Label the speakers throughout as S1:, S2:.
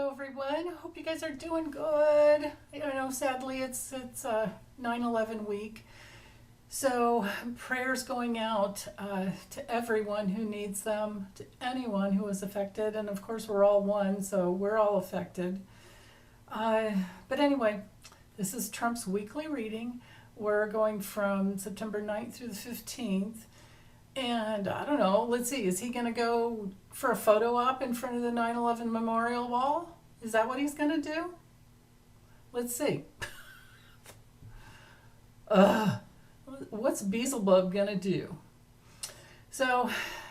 S1: Hello everyone. Hope you guys are doing good. I know sadly it's 9/11 week. So prayers going out to everyone who needs them, to anyone who was affected, and of course we're all one, so we're all affected. But anyway, this is Trump's weekly reading. We're going from September 9th through the 15th. And I don't know, let's see, is he going to go for a photo op in front of the 9/11 memorial wall? Is that what he's going to do? Let's see. What's Beelzebub going to do? So,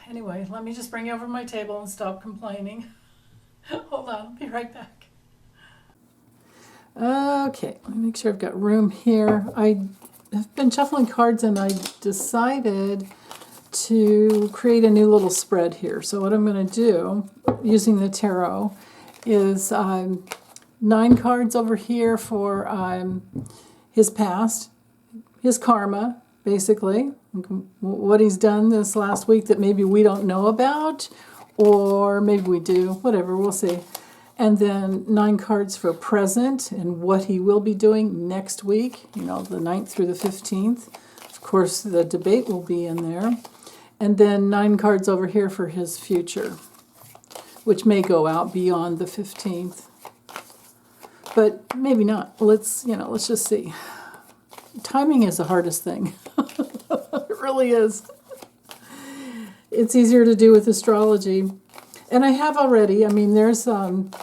S1: anyway, let me just bring you over to my table and stop complaining. Hold on, I'll be right back. Okay, let me make sure I've got room here. I have been shuffling cards and I decided to create a new little spread here. So what I'm going to do, using the tarot, is 9 cards over here for his past, his karma, basically, what he's done this last week that maybe we don't know about, or maybe we do, whatever, we'll see. And then 9 cards for present and what he will be doing next week, the 9th through the 15th. Of course, the debate will be in there. And then 9 cards over here for his future, which may go out beyond the 15th. But maybe not. Let's just see. Timing is the hardest thing. It really is. It's easier to do with astrology. And I have already, there's in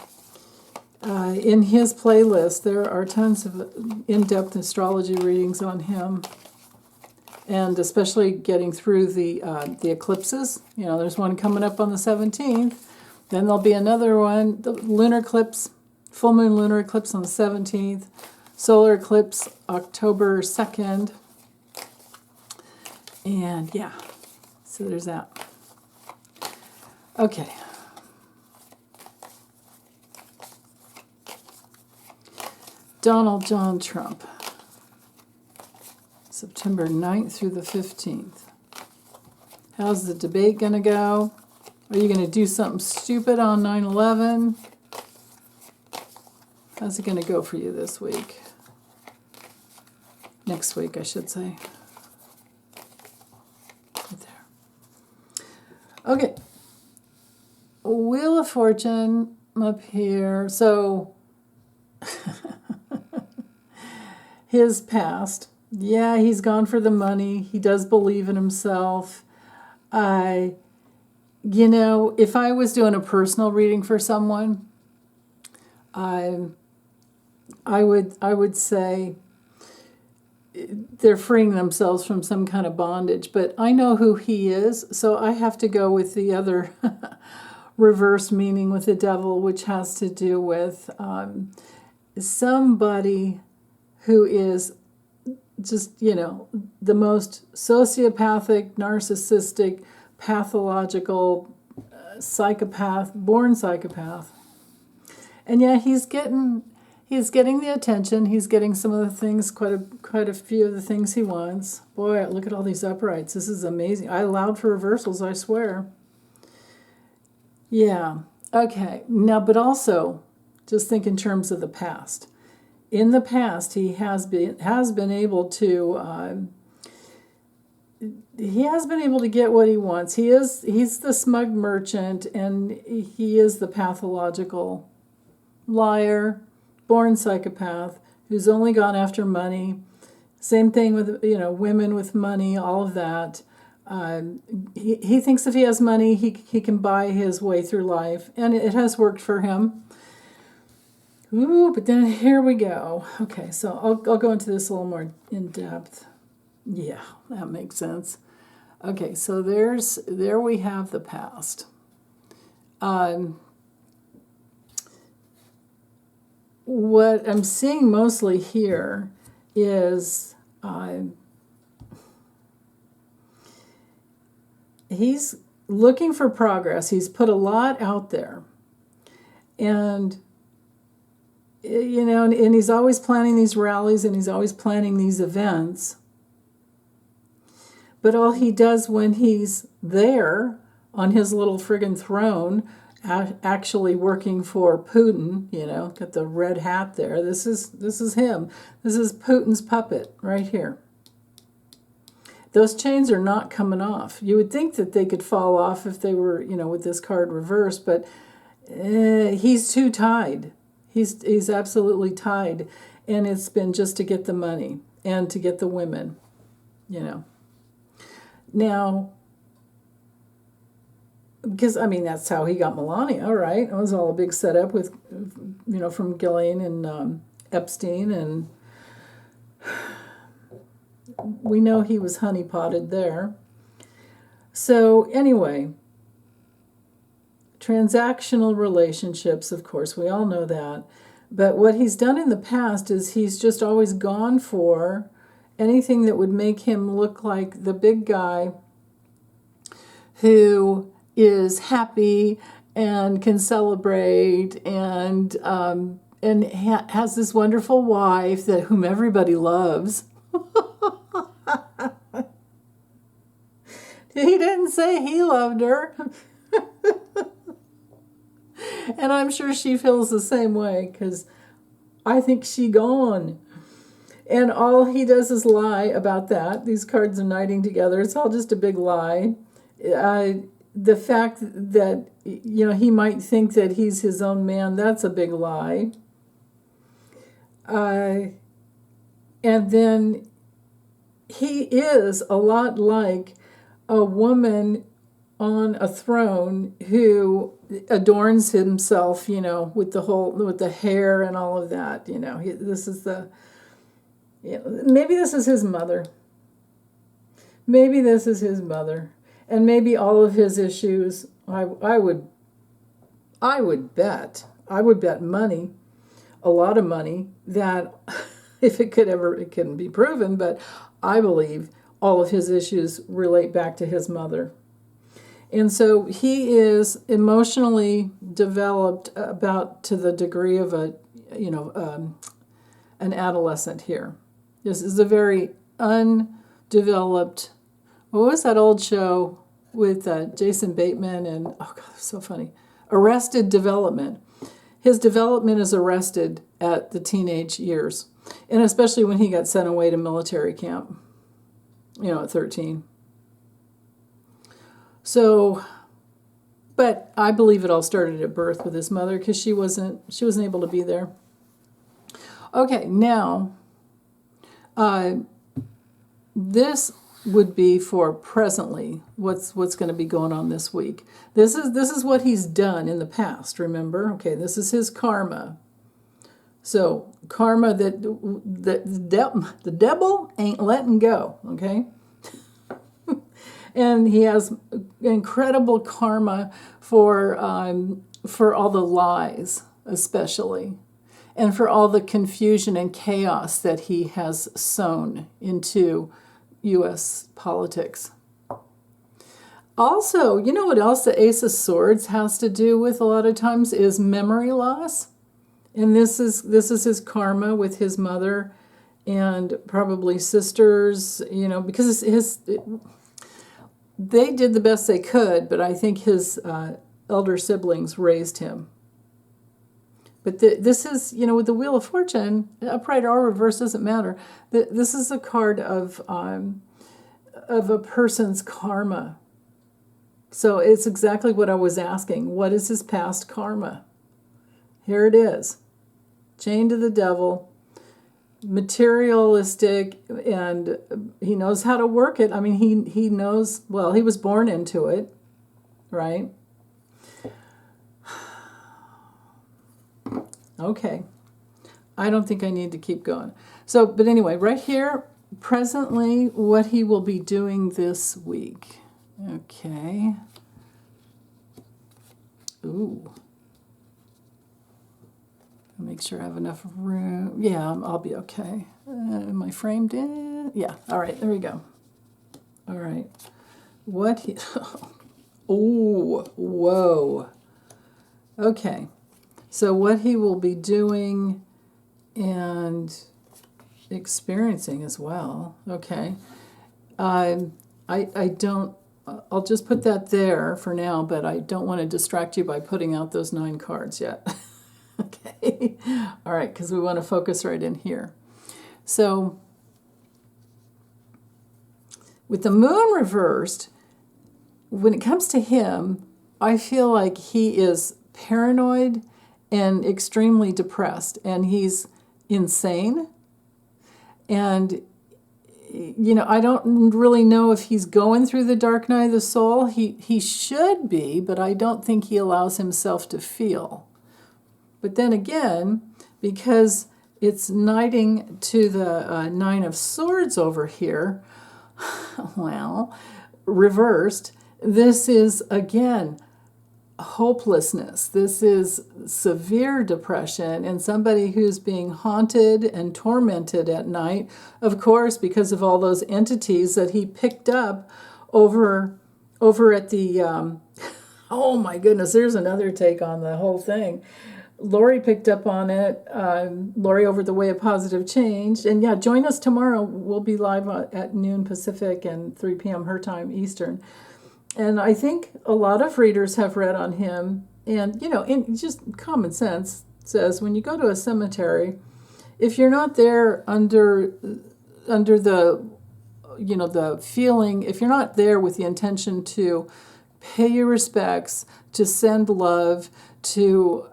S1: his playlist, there are tons of in-depth astrology readings on him. And especially getting through the eclipses. There's one coming up on the 17th. Then there'll be another one, the lunar eclipse, full moon lunar eclipse on the 17th. Solar eclipse October 2nd. And yeah, so there's that. Okay. Donald John Trump. September 9th through the 15th. How's the debate going to go? Are you going to do something stupid on 9/11? How's it going to go for you this week? Next week, I should say. Right there. Okay. Wheel of Fortune up here. So, his past. Yeah, he's gone for the money. He does believe in himself. If I was doing a personal reading for someone, I would say they're freeing themselves from some kind of bondage. But I know who he is, so I have to go with the other reverse meaning with the devil, which has to do with somebody who is just, the most sociopathic, narcissistic, pathological psychopath, born psychopath. And yeah, he's getting the attention. He's getting some of the things, quite a few of the things he wants. Boy, look at all these uprights. This is amazing. I allowed for reversals, I swear. Yeah. Okay. Now, but also, just think in terms of the past. In the past, he has been able to get what he wants. He's the smug merchant, and he is the pathological liar, born psychopath who's only gone after money. Same thing with women with money, all of that. He thinks if he has money, he can buy his way through life, and it has worked for him. Ooh, but then here we go. Okay, so I'll go into this a little more in depth. Yeah, that makes sense. Okay, so there we have the past. What I'm seeing mostly here is he's looking for progress. He's put a lot out there, and and he's always planning these rallies and he's always planning these events. But all he does when he's there on his little friggin' throne actually working for Putin, you know, got the red hat there. This is him. This is Putin's puppet right here. Those chains are not coming off. You would think that they could fall off if they were, you know, with this card reversed, but he's too tied. He's absolutely tied, and it's been just to get the money and to get the women, you know. Now, because, I mean, that's how he got Melania, right? It was all a big setup with, you know, from Gillian and Epstein, and we know he was honeypotted there. So anyway, transactional relationships, of course, we all know that. But what he's done in the past is he's just always gone for anything that would make him look like the big guy who is happy and can celebrate and has this wonderful wife that whom everybody loves. He didn't say he loved her. And I'm sure she feels the same way, because I think she gone. And all he does is lie about that. These cards are knighting together. It's all just a big lie. The fact that, you know, he might think that he's his own man, that's a big lie. And then he is a lot like a woman on a throne who adorns himself, you know, with the hair and all of that. You know, this is maybe this is his mother. Maybe this is his mother, and maybe all of his issues. I would bet money, a lot of money, that if it couldn't be proven, but I believe all of his issues relate back to his mother. And so he is emotionally developed about to the degree of an adolescent here. This is a very undeveloped. What was that old show with Jason Bateman and, oh God, it's so funny, Arrested Development. His development is arrested at the teenage years, and especially when he got sent away to military camp, you know, at 13. So, but I believe it all started at birth with his mother, because she wasn't able to be there. Okay, now, this would be for presently what's going to be going on this week. This is what he's done in the past. Remember, okay, this is his karma. So karma that the devil ain't letting go. Okay. And he has incredible karma for all the lies, especially, and for all the confusion and chaos that he has sown into U.S. politics. Also, you know what else the Ace of Swords has to do with a lot of times is memory loss, and this is his karma with his mother and probably sisters. You know, because they did the best they could, but I think his elder siblings raised him. But this is, you know, with the Wheel of Fortune, upright or reverse doesn't matter. This is a card of a person's karma. So it's exactly what I was asking. What is his past karma? Here it is. Chained to the devil. Materialistic, and he knows how to work it. I mean, he knows, well, he was born into it, right? Okay. I don't think I need to keep going. So, but anyway, right here, presently, what he will be doing this week. Okay. Ooh. Make sure I have enough room. Yeah, I'll be okay. Am I framed in? Yeah. All right. There we go. All right. What he... Oh, whoa. Okay. So what he will be doing and experiencing as well. Okay. I don't I'll just put that there for now, but I don't want to distract you by putting out those 9 cards yet. Okay. All right, because we want to focus right in here. So with the moon reversed, when it comes to him, I feel like he is paranoid and extremely depressed, and he's insane. And, you know, I don't really know if he's going through the dark night of the soul. He should be, but I don't think he allows himself to feel. But then again, because it's knighting to the 9 of Swords over here, well, reversed, this is, again, hopelessness. This is severe depression and somebody who's being haunted and tormented at night, of course, because of all those entities that he picked up over at the, oh my goodness, there's another take on the whole thing. Lori picked up on it, Lori over the Way of Positive Change. And yeah, join us tomorrow. We'll be live at noon Pacific and 3 p.m. her time Eastern. And I think a lot of readers have read on him. And, you know, in just common sense says when you go to a cemetery, if you're not there under the, you know, the feeling, if you're not there with the intention to pay your respects, to send love, to,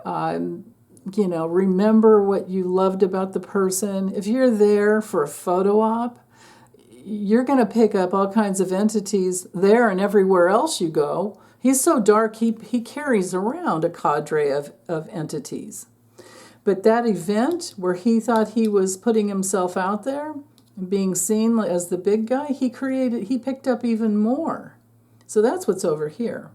S1: you know, remember what you loved about the person. If you're there for a photo op, you're going to pick up all kinds of entities there and everywhere else you go. He's so dark, he carries around a cadre of entities. But that event where he thought he was putting himself out there and being seen as the big guy, he picked up even more. So that's what's over here.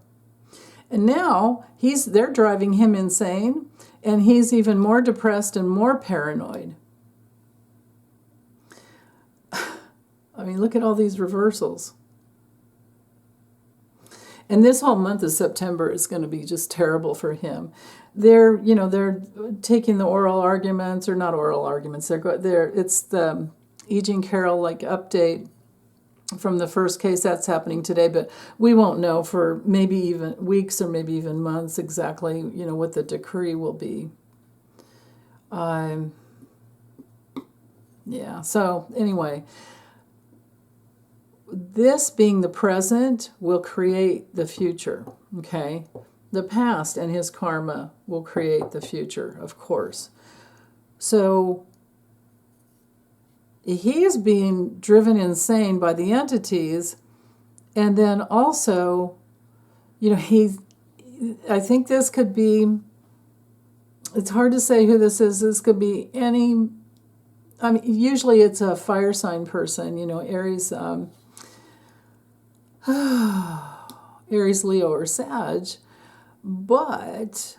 S1: And now they're driving him insane, and he's even more depressed and more paranoid. I mean, look at all these reversals. And this whole month of September is going to be just terrible for him. They're taking the oral arguments, or not oral arguments. It's the E. Jean Carroll update from the first case that's happening today, but we won't know for maybe even weeks or maybe even months exactly, you know, what the decree will be. Yeah, so anyway, this being the present will create the future, okay? The past and his karma will create the future, of course. So he is being driven insane by the entities, and then also, you know, I think this could be, it's hard to say who this is. This could be any, I mean, usually it's a fire sign person, you know, Aries, Aries, Leo, or Sag, but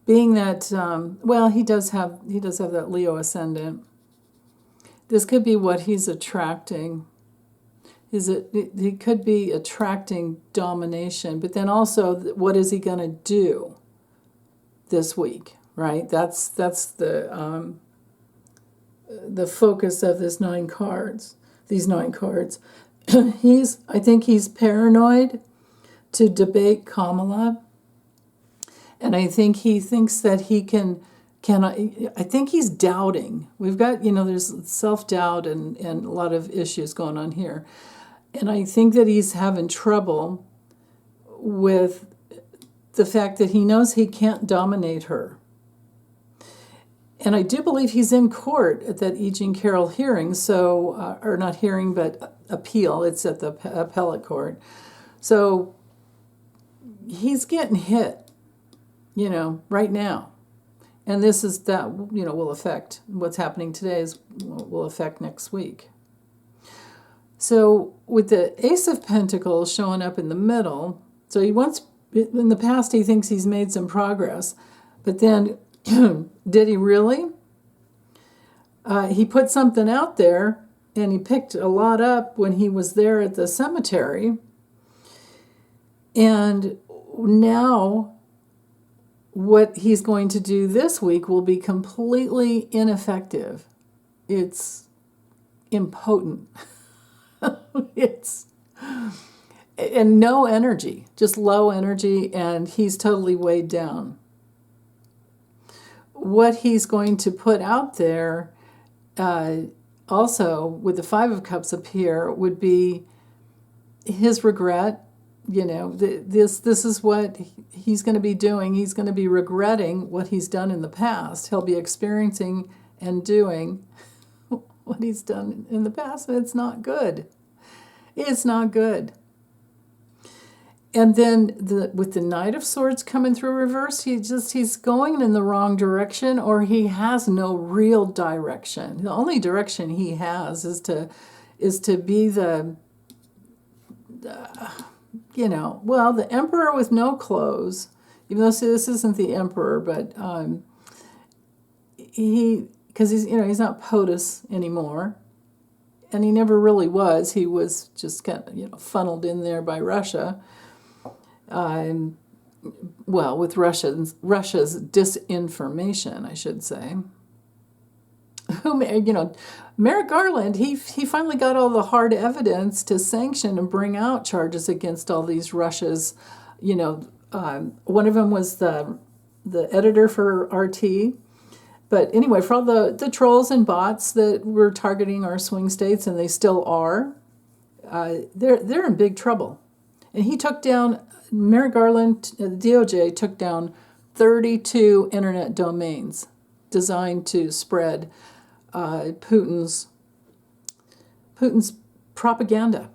S1: being that, well, he does have that Leo ascendant. This could be what he's attracting. He could be attracting domination, but then also, what is he going to do this week, right? That's the focus of these 9 cards. I think he's paranoid to debate Kamala. And I think he thinks that he can I think he's doubting. We've got, you know, there's self-doubt and a lot of issues going on here. And I think that he's having trouble with the fact that he knows he can't dominate her. And I do believe he's in court at that E. Jean Carroll hearing, so, or not hearing, but appeal. It's at the appellate court. So he's getting hit, you know, right now. And this is that, you know, will affect what's happening today will affect next week. So with the Ace of Pentacles showing up in the middle, so in the past he thinks he's made some progress, but then did he really? He put something out there, and he picked a lot up when he was there at the cemetery. And now what he's going to do this week will be completely ineffective. It's impotent. It's and no energy, just low energy, and he's totally weighed down. What he's going to put out there, also with the Five of Cups up here, would be his regret. This is what he's going to be doing. He's going to be regretting what he's done in the past. He'll be experiencing and doing what he's done in the past, and it's not good. It's not good. And then with the Knight of Swords coming through reverse, he's going in the wrong direction, or he has no real direction. The only direction he has is to be the Emperor with no clothes. Even though this isn't the Emperor, but because he's not POTUS anymore, and he never really was. He was just kind of funneled in there by Russia. With Russia's disinformation, I should say. Merrick Garland, he finally got all the hard evidence to sanction and bring out charges against all these Russia's. One of them was the editor for RT. But anyway, for all the trolls and bots that were targeting our swing states, and they still are, they're in big trouble. And he took down, Merrick Garland, the DOJ, took down 32 internet domains designed to spread Putin's propaganda.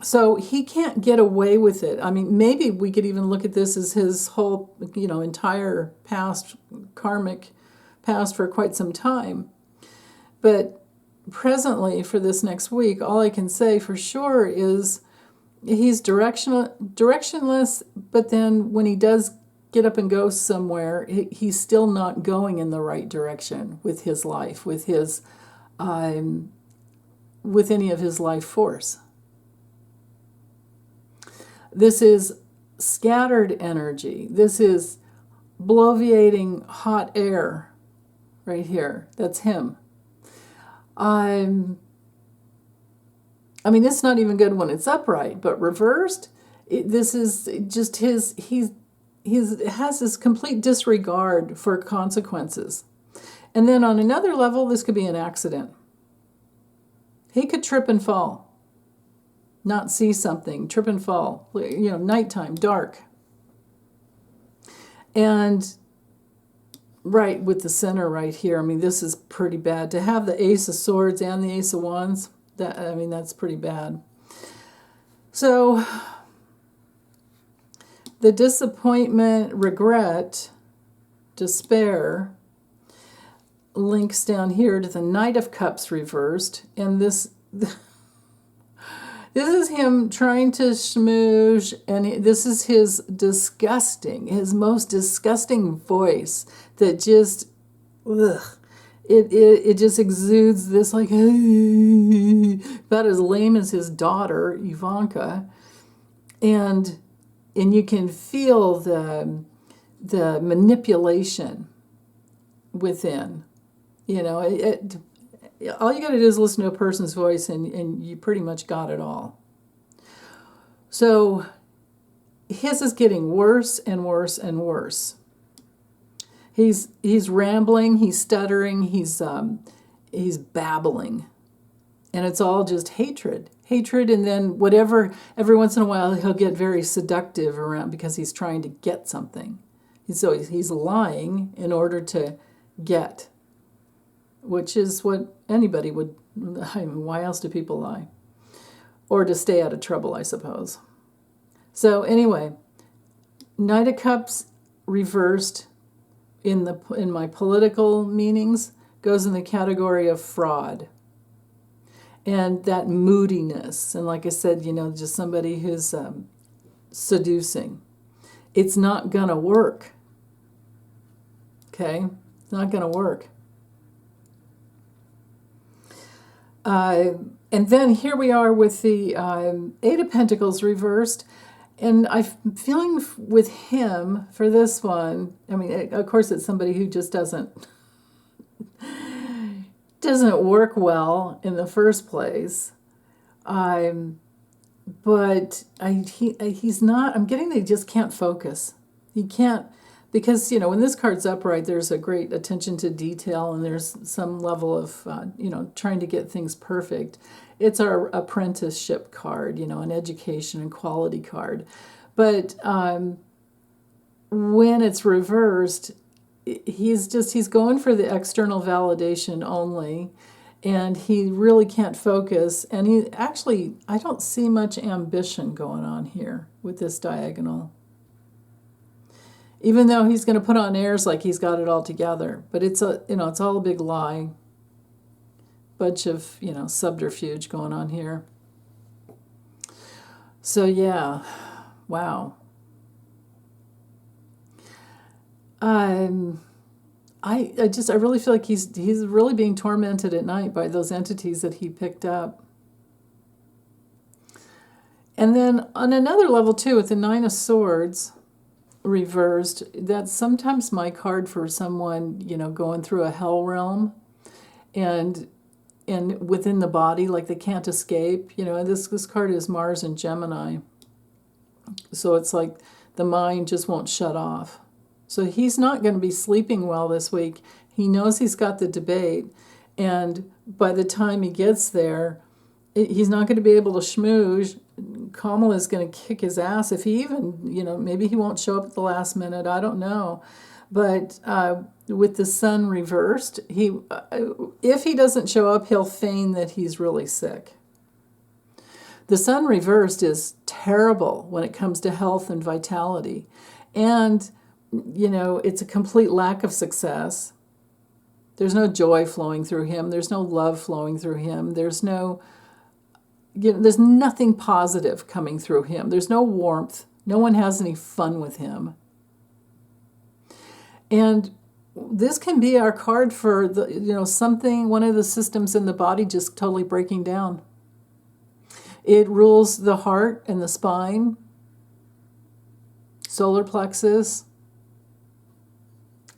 S1: So he can't get away with it. I mean, maybe we could even look at this as his whole, entire karmic past for quite some time. But presently, for this next week, all I can say for sure is he's directionless, but then when he does get up and go somewhere, he's still not going in the right direction with his life, with his, with any of his life force. This is scattered energy. This is bloviating hot air right here. That's him. It's not even good when it's upright, but reversed, this is just he has this complete disregard for consequences. And then on another level, this could be an accident. He could trip and fall, not see something, trip and fall, nighttime, dark. And right with the center right here, this is pretty bad. To have the Ace of Swords and the Ace of Wands, that's pretty bad. So the disappointment, regret, despair links down here to the Knight of Cups reversed, and this is him trying to schmooze, and this is his most disgusting voice that just, it just exudes this about as lame as his daughter, Ivanka, and you can feel the manipulation within. All you got to do is listen to a person's voice, and you pretty much got it all. So his is getting worse and worse and worse. He's rambling, he's stuttering, he's babbling, and it's all just hatred, and then whatever. Every once in a while, he'll get very seductive around because he's trying to get something. So he's lying in order to get, which is what anybody would. Why else do people lie? Or to stay out of trouble, I suppose. So anyway, Knight of Cups reversed in my political meanings goes in the category of fraud. And that moodiness, and like I said, just somebody who's seducing. It's not gonna work. Okay? It's not gonna work. And then here we are with the Eight of Pentacles reversed. And I'm feeling with him for this one, of course it's somebody who just doesn't work well in the first place. But he's not, I'm getting that he just can't focus. He can't, because, when this card's upright, there's a great attention to detail and there's some level of, trying to get things perfect. It's our apprenticeship card, an education and quality card. But when it's reversed, he's going for the external validation only. And he really can't focus. And I don't see much ambition going on here with this diagonal. Even though he's going to put on airs like he's got it all together. But it's all a big lie. Bunch of, subterfuge going on here. So yeah, wow. I really feel like he's really being tormented at night by those entities that he picked up. And then on another level too, with the Nine of Swords reversed, that's sometimes my card for someone, going through a hell realm and within the body, like they can't escape. This card is Mars and Gemini. So it's like the mind just won't shut off. So he's not going to be sleeping well this week. He knows he's got the debate, and by the time he gets there, he's not going to be able to schmooze. Kamala is going to kick his ass if he even, maybe he won't show up at the last minute. I don't know. But with the sun reversed, if he doesn't show up, he'll feign that he's really sick. The sun reversed is terrible when it comes to health and vitality. And it's a complete lack of success. There's no joy flowing through him. There's no love flowing through him. There's nothing positive coming through him. There's no warmth. No one has any fun with him. And this can be our card for one of the systems in the body just totally breaking down. It rules the heart and the spine, solar plexus,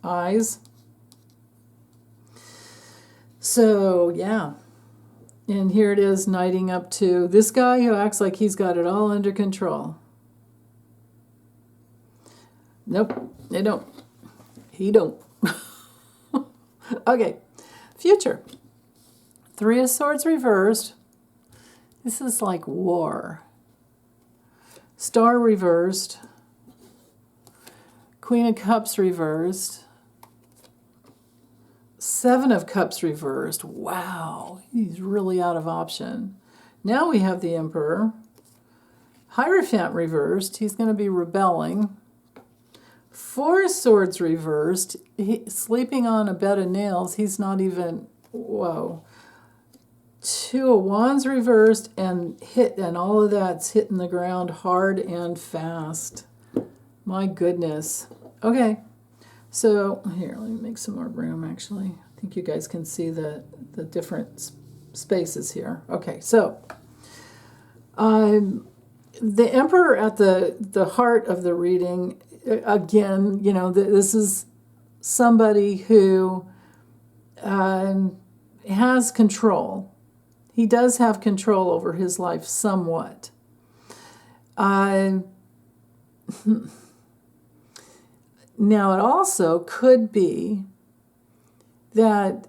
S1: eyes. So, yeah. And here it is, knighting up to this guy who acts like he's got it all under control. Nope, they don't. He don't. Okay, future. Three of Swords reversed. This is like war. Star reversed. Queen of Cups reversed. Seven of Cups reversed. Wow, he's really out of option. Now we have the Emperor. Hierophant reversed. He's going to be rebelling. Four of Swords reversed. Sleeping on a bed of nails. He's not even, whoa. Two of Wands reversed and all of that's hitting the ground hard and fast. My goodness. Okay. So here, let me make some more room, actually. I think you guys can see the different spaces here. Okay, so the Emperor at the heart of the reading, again, this is somebody who has control. He does have control over his life somewhat. Now, it also could be that,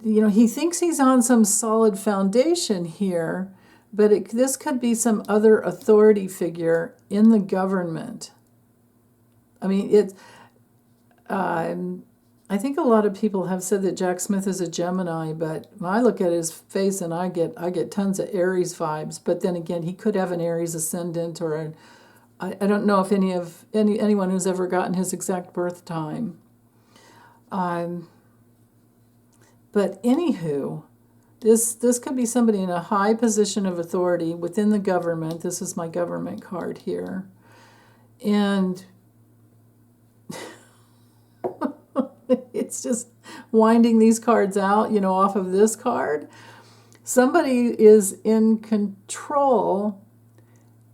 S1: he thinks he's on some solid foundation here, but this could be some other authority figure in the government. I mean, I think a lot of people have said that Jack Smith is a Gemini, but when I look at his face and I get tons of Aries vibes, but then again, he could have an Aries ascendant or I don't know if anyone who's ever gotten his exact birth time. But anywho, this could be somebody in a high position of authority within the government. This is my government card here. And it's just winding these cards out, off of this card. Somebody is in control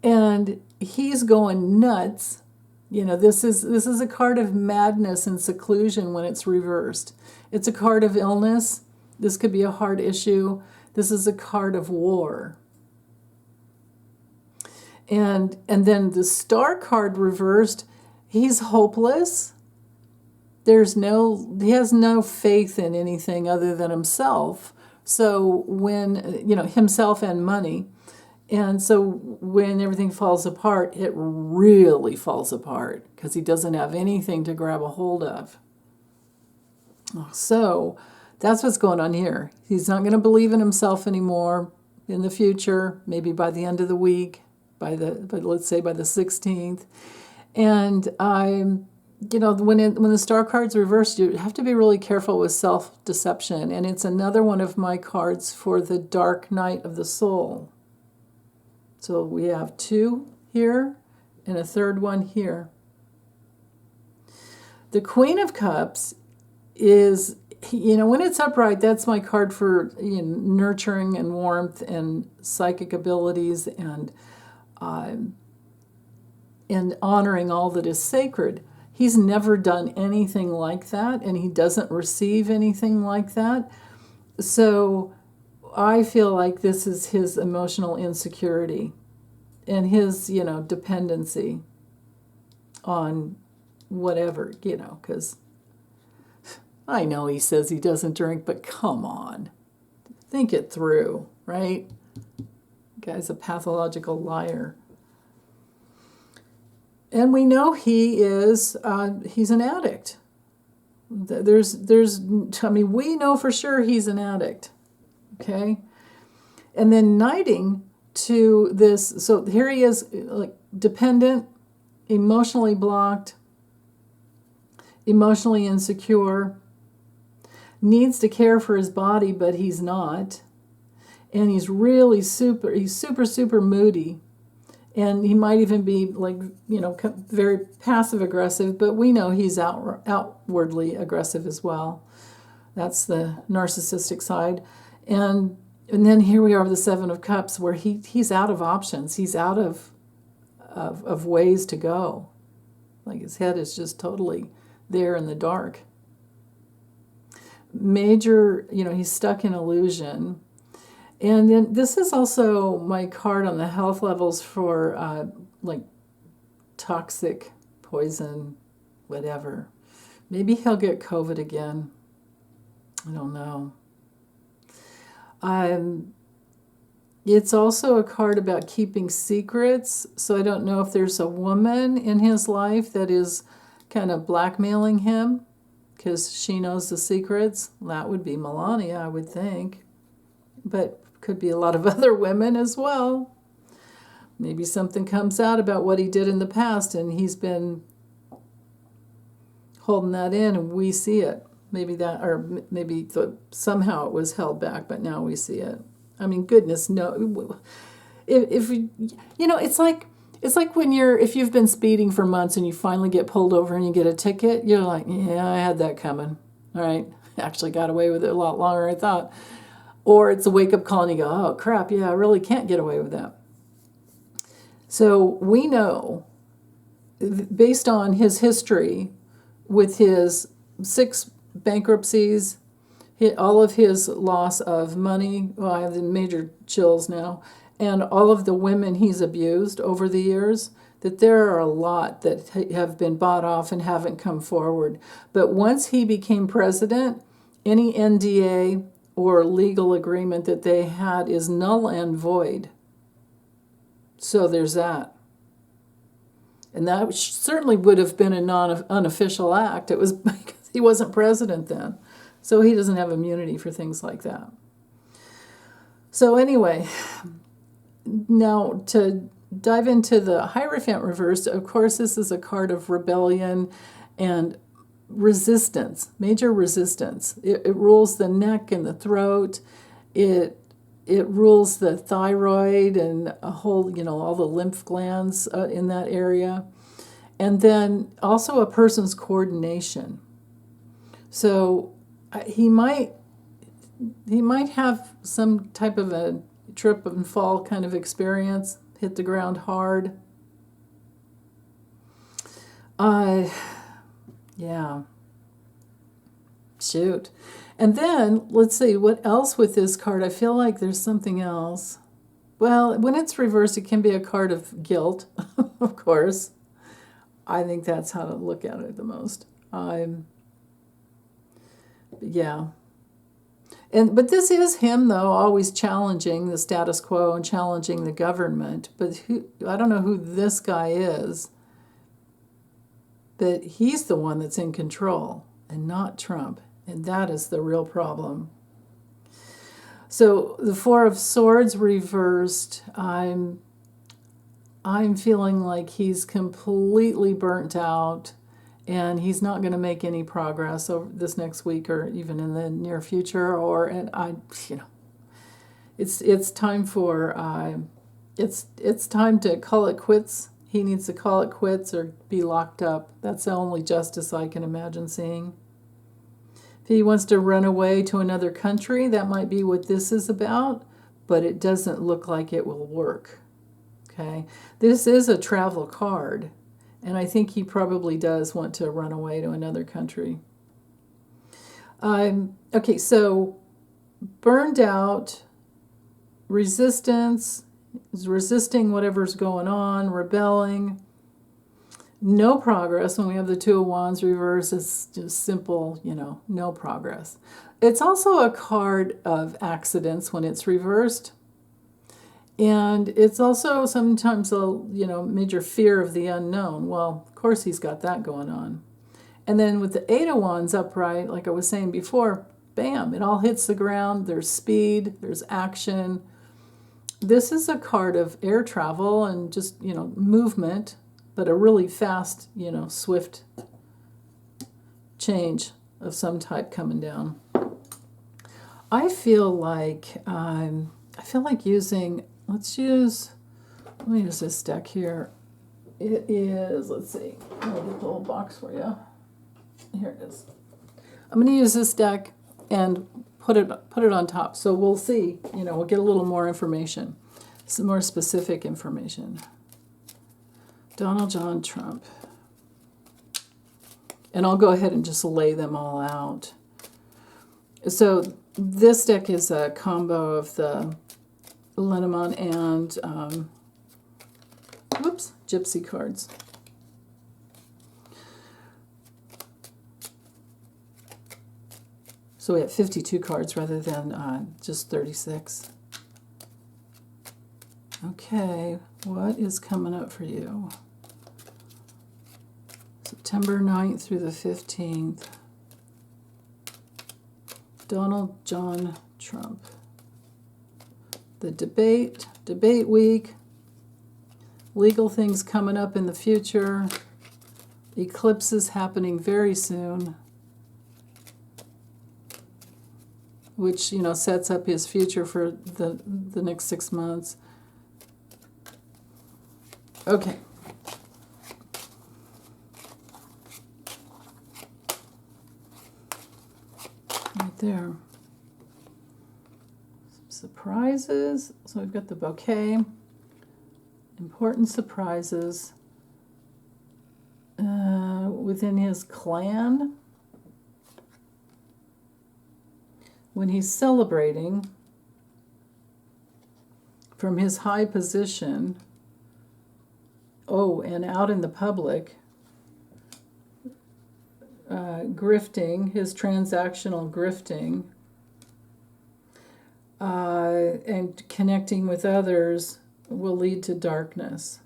S1: and he's going nuts. This is a card of madness and seclusion when it's reversed. It's a card of illness. This could be a heart issue. This is a card of war. And then the Star card reversed, he's hopeless. He has no faith in anything other than himself. So when, himself and money. And so when everything falls apart, it really falls apart because he doesn't have anything to grab a hold of. So that's what's going on here. He's not going to believe in himself anymore in the future, maybe by the end of the week, let's say by the 16th. And when the Star card's reversed, you have to be really careful with self-deception. And it's another one of my cards for the dark night of the soul. So we have 2 here and a third one here. The Queen of Cups is, when it's upright, that's my card for nurturing and warmth and psychic abilities and honoring all that is sacred. He's never done anything like that, and he doesn't receive anything like that. So I feel like this is his emotional insecurity and his, dependency on whatever, because I know he says he doesn't drink, but come on. Think it through, right? The guy's a pathological liar. And we know he's an addict. We know for sure he's an addict, okay? And then knighting to this, so here he is, like dependent, emotionally blocked, emotionally insecure, needs to care for his body, but he's not. And he's really super moody. And he might even be very passive aggressive, but we know he's outwardly aggressive as well. That's the narcissistic side. And then here we are with the Seven of Cups, where he's out of options. He's out of ways to go. Like his head is just totally there in the dark. Major, he's stuck in illusion. And then this is also my card on the health levels for toxic, poison, whatever. Maybe he'll get COVID again. I don't know. It's also a card about keeping secrets. So I don't know if there's a woman in his life that is kind of blackmailing him because she knows the secrets. That would be Melania, I would think. But could be a lot of other women as well. Maybe something comes out about what he did in the past and he's been holding that in and we see it. Maybe somehow it was held back, but now we see it. I mean, goodness, no. If it's like if you've been speeding for months and you finally get pulled over and you get a ticket, you're like, yeah, I had that coming. All right, actually got away with it a lot longer than I thought. Or it's a wake-up call and you go, oh, crap, yeah, I really can't get away with that. So we know, based on his history with his 6 bankruptcies, all of his loss of money, I have the major chills now, and all of the women he's abused over the years, that there are a lot that have been bought off and haven't come forward. But once he became president, any NDA or legal agreement that they had is null and void. So there's that. And that certainly would have been a unofficial act. It was because he wasn't president then. So he doesn't have immunity for things like that. So anyway, now to dive into the Hierophant reversed, of course, this is a card of rebellion and resistance, major resistance. It rules the neck and the throat. It rules the thyroid and all the lymph glands in that area. And then also a person's coordination. So he might have some type of a trip and fall kind of experience, hit the ground hard. Yeah. Shoot. And then, let's see, what else with this card? I feel like there's something else. Well, when it's reversed, it can be a card of guilt, of course. I think that's how to look at it the most. Yeah. But this is him, though, always challenging the status quo and challenging the government. But I don't know who this guy is. But he's the one that's in control and not Trump. And that is the real problem. So the Four of Swords reversed. I'm feeling like he's completely burnt out, and he's not going to make any progress over this next week or even in the near future. It's time for it's time to call it quits. He needs to call it quits or be locked up. That's the only justice I can imagine seeing. If he wants to run away to another country, that might be what this is about, but it doesn't look like it will work. Okay, this is a travel card, and I think he probably does want to run away to another country. Okay, so burned out, resistance, is resisting whatever's going on, rebelling. No progress. When we have the Two of Wands reversed, it's just simple, no progress. It's also a card of accidents when it's reversed. And it's also sometimes a, major fear of the unknown. Well, of course he's got that going on. And then with the Eight of Wands upright, like I was saying before, bam, it all hits the ground. There's speed, there's action. This is a card of air travel and just, movement, but a really fast, swift change of some type coming down. I feel like using, let me use this deck here. It is, let's see, I'll get the little box for you. Here it is. I'm going to use this deck and put it on top. So we'll see, we'll get a little more information, some more specific information. Donald John Trump. And I'll go ahead and just lay them all out. So this deck is a combo of the Lenormand and Gypsy cards. So we have 52 cards rather than just 36. Okay, what is coming up for you? September 9th through the 15th. Donald John Trump. The debate week. Legal things coming up in the future. Eclipses happening very soon. Which, sets up his future for the next 6 months. Okay. Right there. Some surprises. So we've got the bouquet. Important surprises within his clan. When he's celebrating from his high position, and out in the public, grifting, his transactional grifting, and connecting with others will lead to darkness.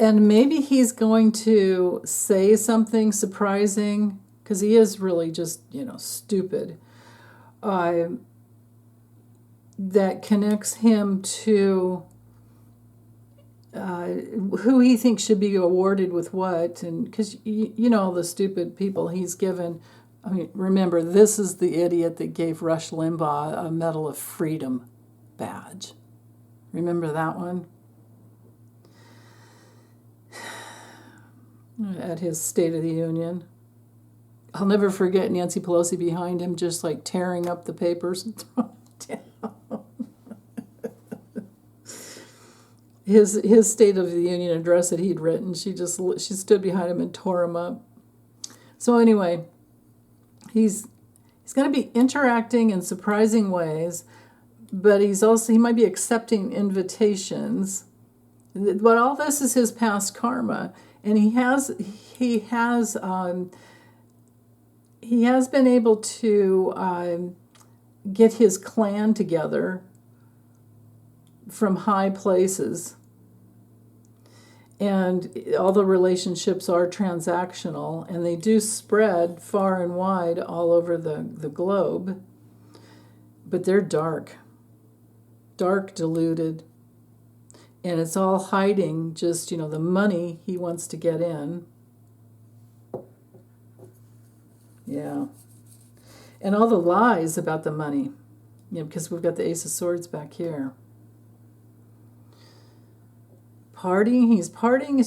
S1: And maybe he's going to say something surprising, because he is really just, stupid, that connects him to who he thinks should be awarded with what. And because, all the stupid people he's given. I mean, remember, this is the idiot that gave Rush Limbaugh a Medal of Freedom badge. Remember that one? At his State of the Union. I'll never forget Nancy Pelosi behind him just like tearing up the papers and throwing them down. his State of the Union address that he'd written. She stood behind him and tore him up. So anyway, he's going to be interacting in surprising ways, but he might be accepting invitations. But all this is his past karma, and he has been able to get his clan together from high places, and all the relationships are transactional, and they do spread far and wide all over the globe, but they're dark, diluted, and it's all hiding just, the money he wants to get in. Yeah. And all the lies about the money, because we've got the Ace of Swords back here. Partying, he's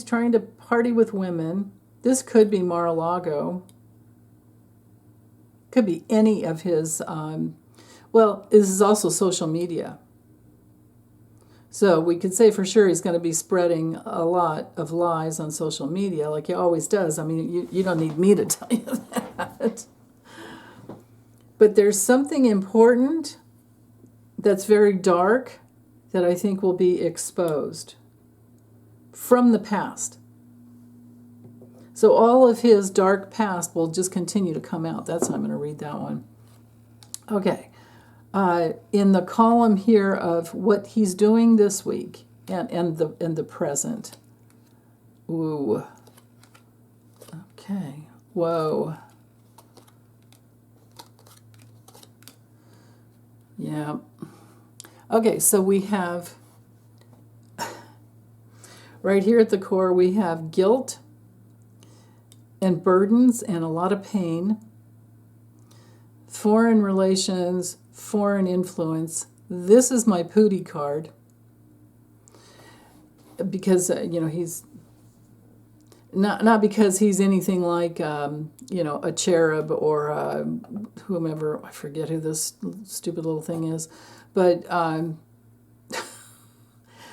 S1: trying to party with women. This could be Mar-a-Lago. Could be any of his, this is also social media. So we could say for sure he's going to be spreading a lot of lies on social media, like he always does. I mean, you don't need me to tell you that. But there's something important that's very dark that I think will be exposed from the past. So all of his dark past will just continue to come out. That's how I'm going to read that one. Okay. In the column here of what he's doing this week and the present. Ooh. Okay. Whoa. Yeah. Okay, so we have, right here at the core, we have guilt and burdens and a lot of pain, foreign relations, foreign influence. This is my Pootie card because, he's not because he's anything like, a cherub or whomever. I forget who this stupid little thing is. But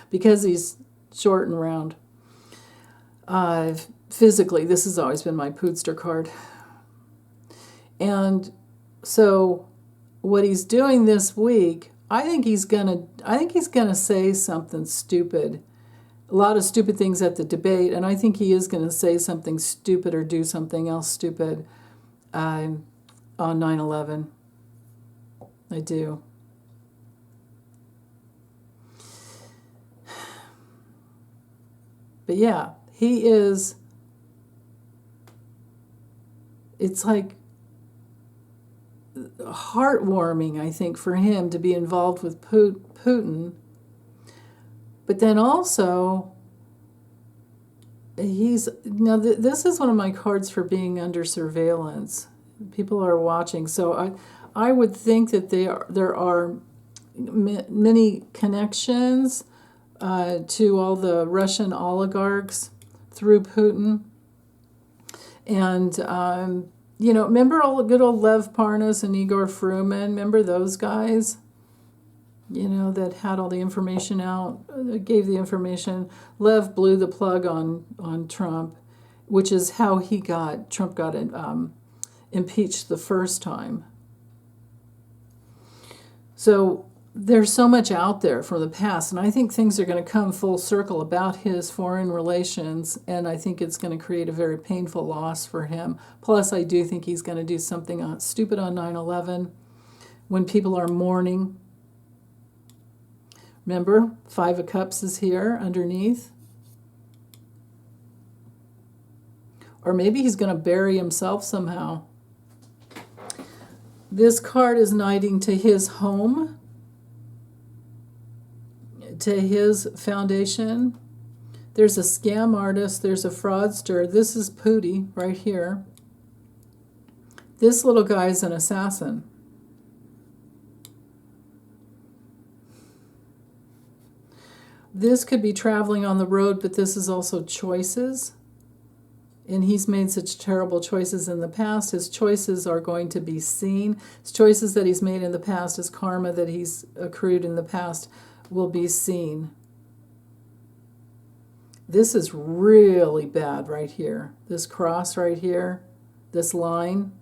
S1: because he's short and round. Physically, this has always been my Pootster card. And so what he's doing this week, I think he's gonna say something stupid. A lot of stupid things at the debate, and I think he is going to say something stupid or do something else stupid on 9/11. I do. But yeah, he is, it's like heartwarming, I think, for him to be involved with Putin. But then also, this is one of my cards for being under surveillance. People are watching. So I would think that there are many connections to all the Russian oligarchs through Putin. And, remember all the good old Lev Parnas and Igor Fruman? Remember those guys? That had all the information out, gave the information. Lev blew the plug on Trump, which is how Trump got impeached the first time. So there's so much out there from the past, and I think things are going to come full circle about his foreign relations, and I think it's going to create a very painful loss for him. Plus, I do think he's going to do something stupid on 9/11 when people are mourning. Remember, 5 of Cups is here underneath. Or maybe he's going to bury himself somehow. This card is knighting to his home, to his foundation. There's a scam artist. There's a fraudster. This is Pootie right here. This little guy is an assassin. This could be traveling on the road, but this is also choices. And he's made such terrible choices in the past. His choices are going to be seen. His choices that he's made in the past, his karma that he's accrued in the past, will be seen. This is really bad right here. This cross right here, this line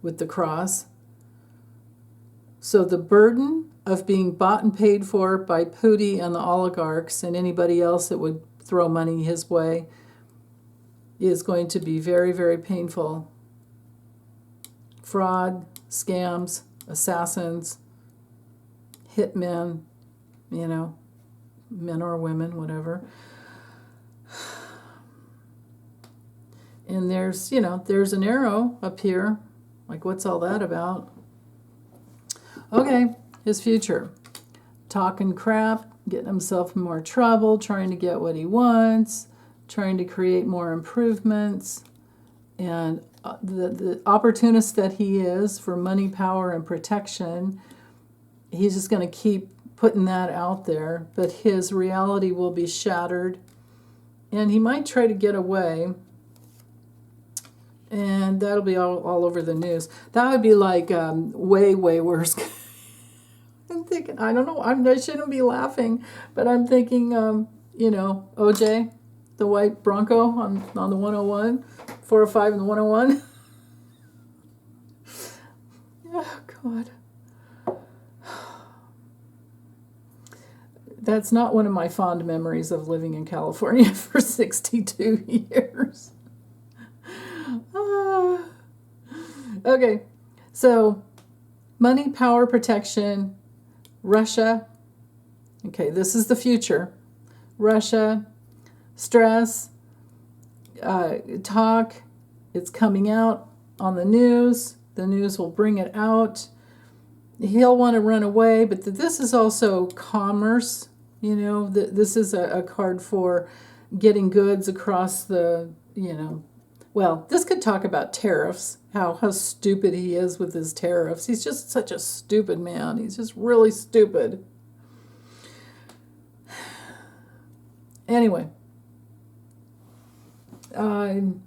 S1: with the cross. So the burden of being bought and paid for by Putin and the oligarchs and anybody else that would throw money his way is going to be very, very painful. Fraud, scams, assassins, hitmen, you know, men or women, whatever. And there's, you know, there's an arrow up here. Like, what's all that about? Okay, his future. Talking crap, getting himself in more trouble, trying to get what he wants, trying to create more improvements. And the opportunist that he is for money, power, and protection, he's just going to keep putting that out there. But his reality will be shattered. And he might try to get away. And that'll be all over the news. That would be like way, way worse. I'm thinking, I don't know, I shouldn't be laughing, but I'm thinking, you know, OJ, the white Bronco on the 101, 405 and the 101. Oh, God. That's not one of my fond memories of living in California for 62 years. Okay, so money, power, protection, Russia. Okay, this is the future. Russia, stress, talk. It's coming out on the news. The news will bring it out. He'll want to run away, but this is also commerce. You know, this is a card for getting goods across the, you know, well, this could talk about tariffs, how stupid he is with his tariffs. He's just such a stupid man. He's just really stupid. Anyway, I'm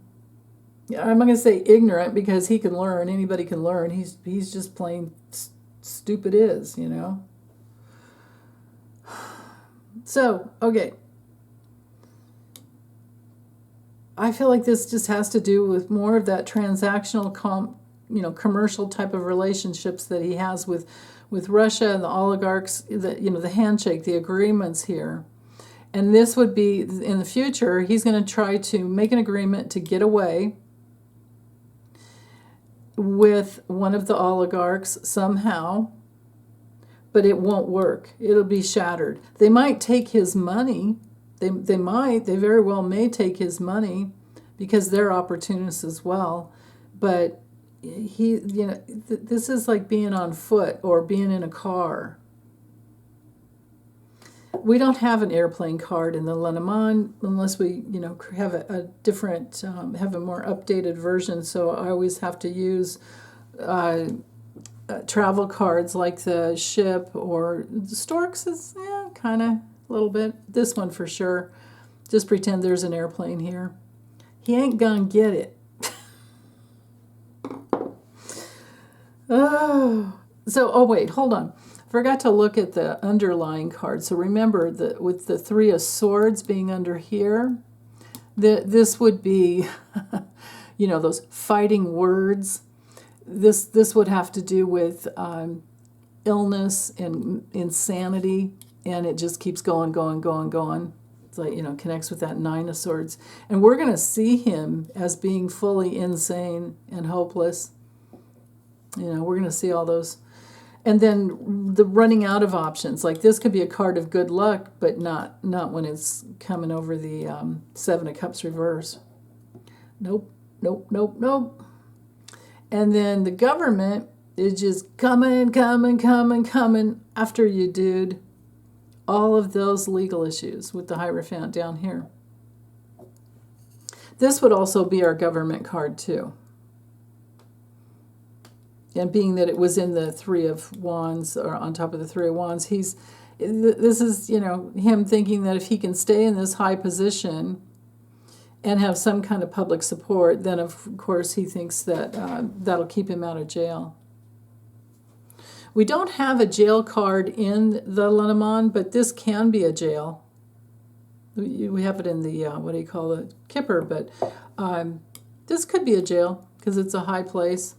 S1: not going to say ignorant because he can learn. Anybody can learn. He's just plain stupid is, you know. So, okay. I feel like this just has to do with more of that transactional, commercial type of relationships that he has with Russia and the oligarchs. The handshake, the agreements here, and this would be in the future. He's going to try to make an agreement to get away with one of the oligarchs somehow, but it won't work. It'll be shattered. They might take his money. They very well may take his money because they're opportunists as well. But this is like being on foot or being in a car. We don't have an airplane card in the Lenormand unless we, have a different, have a more updated version. So I always have to use travel cards like the ship or the Storks is kind of a little bit. This one for sure. Just pretend there's an airplane here. He ain't gonna get it. Wait, hold on. Forgot to look at the underlying card. So remember that with the Three of Swords being under here, this would be, those fighting words. This would have to do with illness and insanity, and it just keeps going. It's like, connects with that Nine of Swords. And we're going to see him as being fully insane and hopeless. We're going to see all those. And then the running out of options. Like this could be a card of good luck, but not when it's coming over the Seven of Cups reverse. Nope. And then the government is just coming after you, dude. All of those legal issues with the Hierophant down here. This would also be our government card too. And being that it was in the Three of Wands, or on top of the Three of Wands, this is, him thinking that if he can stay in this high position and have some kind of public support, then of course he thinks that that'll keep him out of jail. We don't have a jail card in the Lenormand, but this can be a jail. We have it in the, what do you call it, kipper, but this could be a jail because it's a high place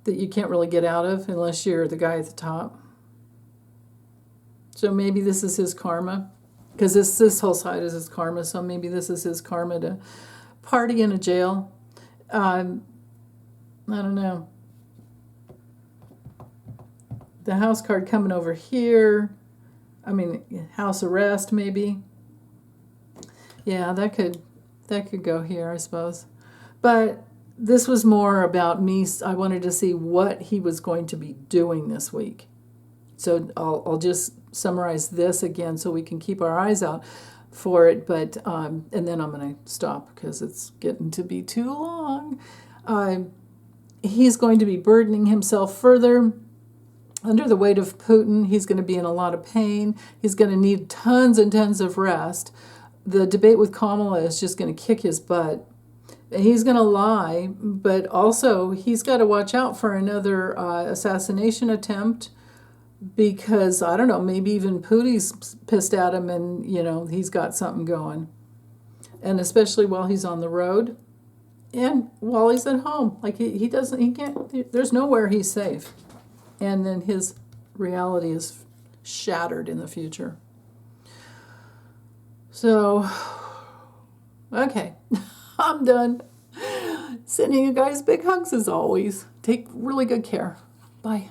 S1: that you can't really get out of unless you're the guy at the top. So maybe this is his karma, because this whole side is his karma, so maybe this is his karma to party in a jail. I don't know. The house card coming over here. I mean, house arrest maybe. Yeah, that could go here, I suppose. But this was more about me. I wanted to see what he was going to be doing this week. So I'll just summarize this again so we can keep our eyes out for it. But and then I'm going to stop because it's getting to be too long. He's going to be burdening himself further under the weight of Putin. He's going to be in a lot of pain. He's going to need tons and tons of rest. The debate with Kamala is just going to kick his butt. He's going to lie, but also he's got to watch out for another assassination attempt because, I don't know, maybe even Putin's pissed at him and, he's got something going. And especially while he's on the road and while he's at home. Like, he can't, there's nowhere he's safe. And then his reality is shattered in the future. So, okay. I'm done. Sending you guys big hugs as always. Take really good care. Bye.